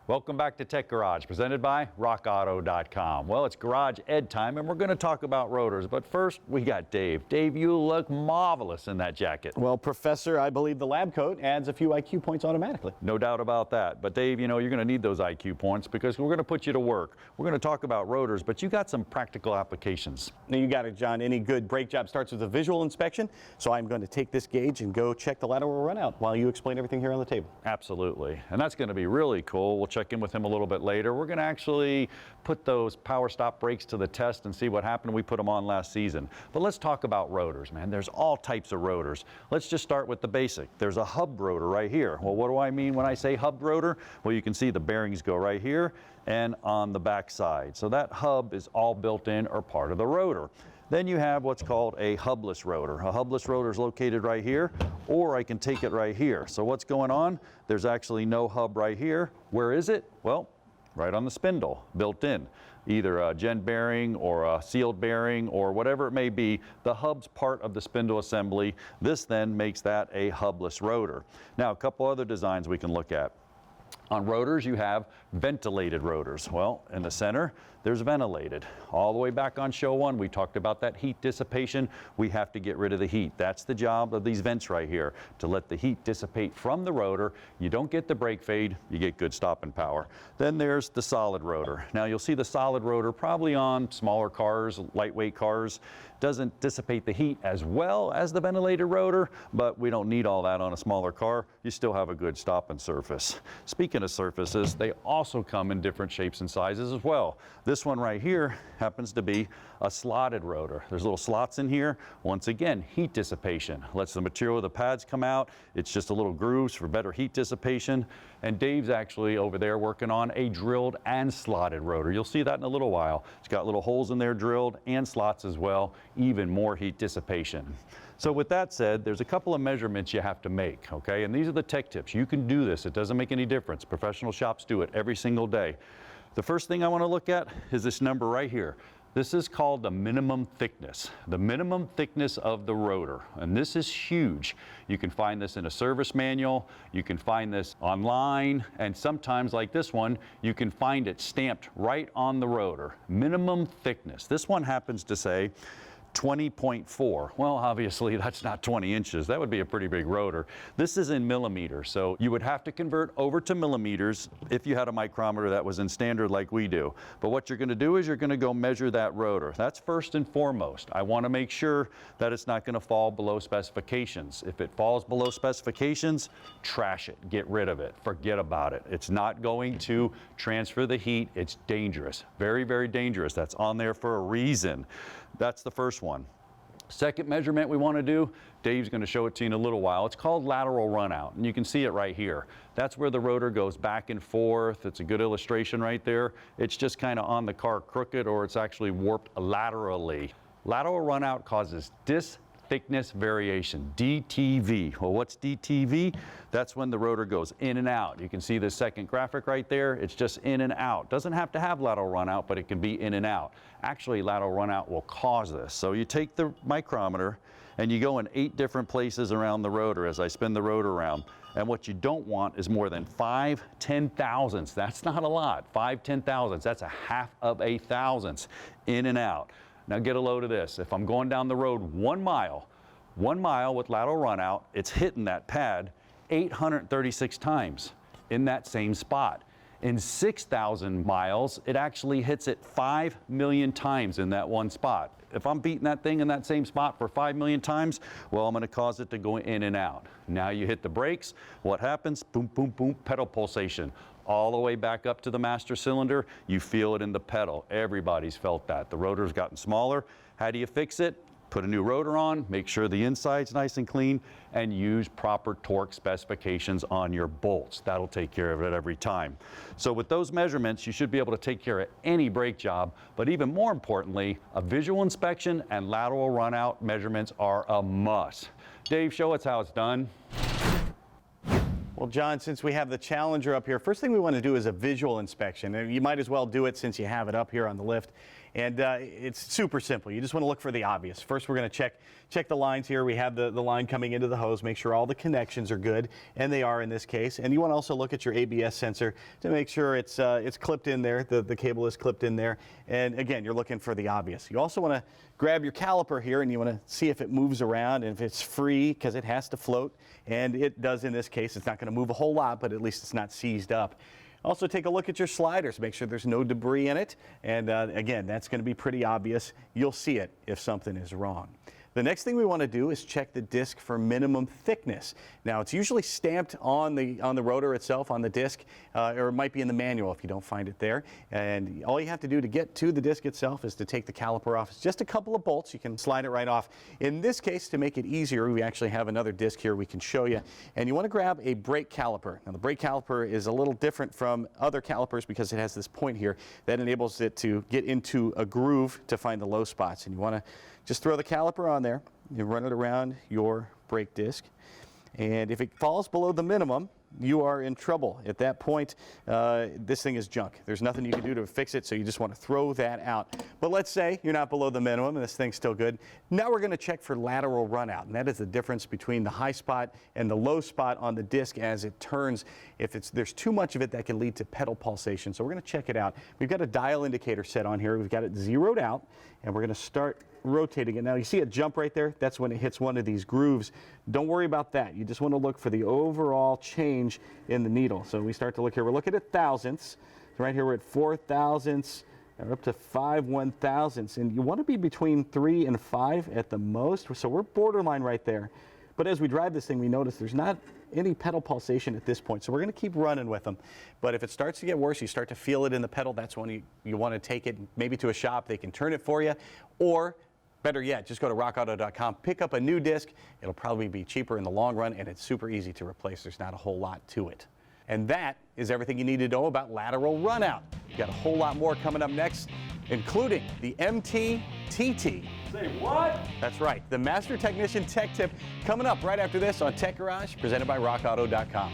Welcome back to Tech Garage, presented by RockAuto.com. Well, it's Garage Ed time, and we're going to talk about rotors. But first, we got Dave. Dave, you look marvelous in that jacket. Well, Professor, I believe the lab coat adds a few IQ points automatically. No doubt about that. But Dave, you know, you're going to need those IQ points because we're going to put you to work. We're going to talk about rotors, but you got some practical applications. Now, you got it, John. Any good brake job starts with a visual inspection. So I'm going to take this gauge and go check the lateral runout while you explain everything here on the table. Absolutely. And that's going to be really cool. We'll check in with him a little bit later. We're going to actually put those power stop brakes to the test and see what happened. We put them on last season. But let's talk about rotors, man. There's all types of rotors. Let's just start with the basic. There's a hub rotor right here. Well, what do I mean when I say hub rotor? Well, you can see the bearings go right here and on the back side. So that hub is all built in or part of the rotor. Then you have what's called a hubless rotor. A hubless rotor is located right here, or I can take it right here. So what's going on? There's actually no hub right here. Where is it? Well, right on the spindle, built in. Either a gen bearing or a sealed bearing or whatever it may be, the hub's part of the spindle assembly. This then makes that a hubless rotor. Now, a couple other designs we can look at. On rotors, you have ventilated rotors. Well, in the center, there's ventilated. All the way back on show one, we talked about that heat dissipation. We have to get rid of the heat. That's the job of these vents right here, to let the heat dissipate from the rotor. You don't get the brake fade, you get good stopping power. Then there's the solid rotor. Now, you'll see the solid rotor probably on smaller cars, lightweight cars. Doesn't dissipate the heat as well as the ventilated rotor, but we don't need all that on a smaller car. You still have a good stopping surface. Speaking of surfaces, they also come in different shapes and sizes as well. This one right here happens to be a slotted rotor. There's little slots in here. Once again, heat dissipation. Lets the material of the pads come out. It's just a little grooves for better heat dissipation. And Dave's actually over there working on a drilled and slotted rotor. You'll see that in a little while. It's got little holes in there drilled and slots as well. Even more heat dissipation. So with that said, there's a couple of measurements you have to make, okay? And these are the tech tips. You can do this. It doesn't make any difference. Professional shops do it every single day. The first thing I want to look at is this number right here. This is called the minimum thickness of the rotor, and this is huge. You can find this in a service manual, you can find this online, and sometimes like this one, you can find it stamped right on the rotor. Minimum thickness. This one happens to say 20.4. Well, obviously that's not 20 inches. That would be a pretty big rotor. This is in millimeters, so you would have to convert over to millimeters if you had a micrometer that was in standard like we do. But what you're going to do is you're going to go measure that rotor. That's first and foremost. I want to make sure that it's not going to fall below specifications. If it falls below specifications, trash it. Get rid of it. Forget about it. It's not going to transfer the heat. It's dangerous. Very, very dangerous. That's on there for a reason. That's the first one. Second measurement we want to do, Dave's going to show it to you in a little while. It's called lateral runout, and you can see it right here. That's where the rotor goes back and forth. It's a good illustration right there. It's just kind of on the car crooked, or it's actually warped laterally. Lateral runout causes thickness variation, DTV. Well, what's DTV? That's when the rotor goes in and out. You can see the second graphic right there. It's just in and out. Doesn't have to have lateral runout, but it can be in and out. Actually, lateral runout will cause this. So you take the micrometer and you go in 8 different places around the rotor as I spin the rotor around. And what you don't want is more than 5 10,000ths. That's not a lot. 5 10,000ths. That's a half of a thousandth in and out. Now get a load of this. If I'm going down the road 1 mile with lateral runout, it's hitting that pad 836 times in that same spot. In 6,000 miles, it actually hits it 5 million times in that one spot. If I'm beating that thing in that same spot for 5 million times, well, I'm going to cause it to go in and out. Now you hit the brakes, what happens? Boom, boom, boom, pedal pulsation. All the way back up to the master cylinder, you feel it in the pedal. Everybody's felt that. The rotor's gotten smaller. How do you fix it? Put a new rotor on, make sure the inside's nice and clean, and use proper torque specifications on your bolts. That'll take care of it every time. So with those measurements, you should be able to take care of any brake job, but even more importantly, a visual inspection and lateral runout measurements are a must. Dave, show us how it's done. Well, John, since we have the Challenger up here, first thing we want to do is a visual inspection. And you might as well do it since you have it up here on the lift. And it's super simple. You just want to look for the obvious. First, we're going to check the lines here. We have the line coming into the hose, make sure all the connections are good, and they are in this case. And you want to also look at your ABS sensor to make sure it's clipped in there, the cable is clipped in there. And again, you're looking for the obvious. You also want to grab your caliper here and you want to see if it moves around and if it's free, because it has to float. And it does in this case. It's not going to move a whole lot, but at least it's not seized up. Also take a look at your sliders, make sure there's no debris in it. And again, that's going to be pretty obvious. You'll see it if something is wrong. The next thing we want to do is check the disc for minimum thickness. Now, it's usually stamped on the rotor itself, on the disc, or it might be in the manual if you don't find it there. And all you have to do to get to the disc itself is to take the caliper off. It's just a couple of bolts. You can slide it right off. In this case, to make it easier, we actually have another disc here we can show you. And you want to grab a brake caliper. Now, the brake caliper is a little different from other calipers because it has this point here that enables it to get into a groove to find the low spots. And you want to just throw the caliper on there, you run it around your brake disc, and if it falls below the minimum, you are in trouble. At that point, this thing is junk. There's nothing you can do to fix it, so you just want to throw that out. But let's say you're not below the minimum and this thing's still good. Now we're going to check for lateral runout, and that is the difference between the high spot and the low spot on the disc as it turns. If there's too much of it, that can lead to pedal pulsation. So we're going to check it out. We've got a dial indicator set on here. We've got it zeroed out, and we're going to start rotating it. Now you see it jump right there? That's when it hits one of these grooves. Don't worry about that. You just want to look for the overall change in the needle. So we start to look here. We're looking at thousandths. So right here we're at 4 thousandths, or up to 5 1,000ths. And you want to be between 3 and 5 at the most. So we're borderline right there. But as we drive this thing, we notice there's not any pedal pulsation at this point. So we're going to keep running with them. But if it starts to get worse, you start to feel it in the pedal, that's when you want to take it maybe to a shop. They can turn it for you. Or better yet, just go to rockauto.com, pick up a new disc. It'll probably be cheaper in the long run, and it's super easy to replace. There's not a whole lot to it. And that is everything you need to know about lateral runout. We've got a whole lot more coming up next, including the MT-TT. Say what? That's right, the Master Technician Tech Tip coming up right after this on Tech Garage, presented by rockauto.com.